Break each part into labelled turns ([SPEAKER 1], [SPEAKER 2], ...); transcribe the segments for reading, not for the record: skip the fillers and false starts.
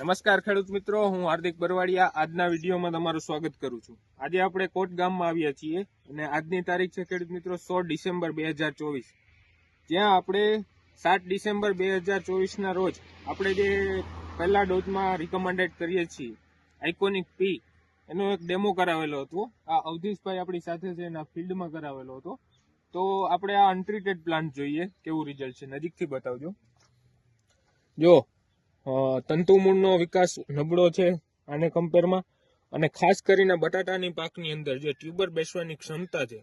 [SPEAKER 1] નમસ્કાર ખેડૂત મિત્રો, હું હાર્દિક બરવાડિયા આજના વિડીયોમાં તમારું સ્વાગત કરું છું। આજે આપણે કોટ ગામમાં આવ્યા છીએ અને આજની તારીખ છે ખેડૂત મિત્રો 16 ડિસેમ્બર 2024, જ્યાં આપણે 7 ડિસેમ્બર 2024ના રોજ આપણે જે પહેલા ડોઝમાં રિકમેન્ડેડ કરીએ છીએ આઇકોનિક પી એનો એક ડેમો કરાવેલો હતો। આ અવધીશભાઈ આપણી સાથે છે, એના ફિલ્ડમાં કરાવેલો હતો। તો આપણે આ અનટ્રીટેડ પ્લાન્ટ જોઈએ કેવું રિઝલ્ટ છે, નજીકથી બતાવજો। જો તંતુ મૂળનો વિકાસ નબળો છે આને કમ્પેરમાં, અને ખાસ કરીને બટાટાની પાકની અંદર જે ટ્યુબર બેસવાની ક્ષમતા છે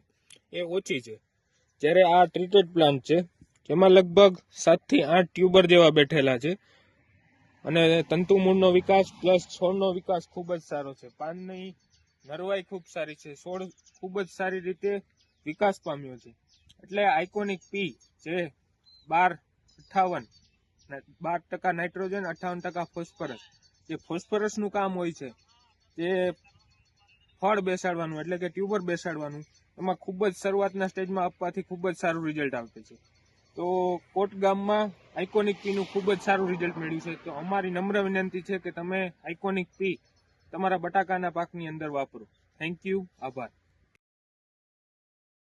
[SPEAKER 1] એ ઓછી છે। જ્યારે આ ટ્રીટેડ પ્લાન્ટ છે જેમાં લગભગ 7 થી 8 ટ્યુબર જેવા બેઠેલા છે, અને તંતુ મૂળનો વિકાસ પ્લસ છોડનો વિકાસ ખૂબ જ સારો છે। પાનની નરવાઈ ખૂબ સારી છે, છોડ ખૂબ જ સારી રીતે વિકાસ પામ્યો છે। એટલે આઇકોનિક પી જે 12-58 12% નાઇટ્રોજન 58% ફોસ્ફરસ, જે ફોસ્ફરસનું કામ હોય છે જે ફળ બેસાડવાનું એટલે કે ટ્યુબર બેસાડવાનું, એમાં ખૂબ જ શરૂઆતના સ્ટેજમાં આપવાથી ખૂબ જ સારું રિઝલ્ટ આવે છે। તો કોટ ગામમાં આઇકોનિક પીનું ખૂબ જ સારું રિઝલ્ટ મળ્યું છે। તો અમારી નમ્ર વિનંતી છે કે તમે આઇકોનિક પી તમારા બટાકાના પાકની અંદર વાપરો। થેન્ક યુ, આભાર।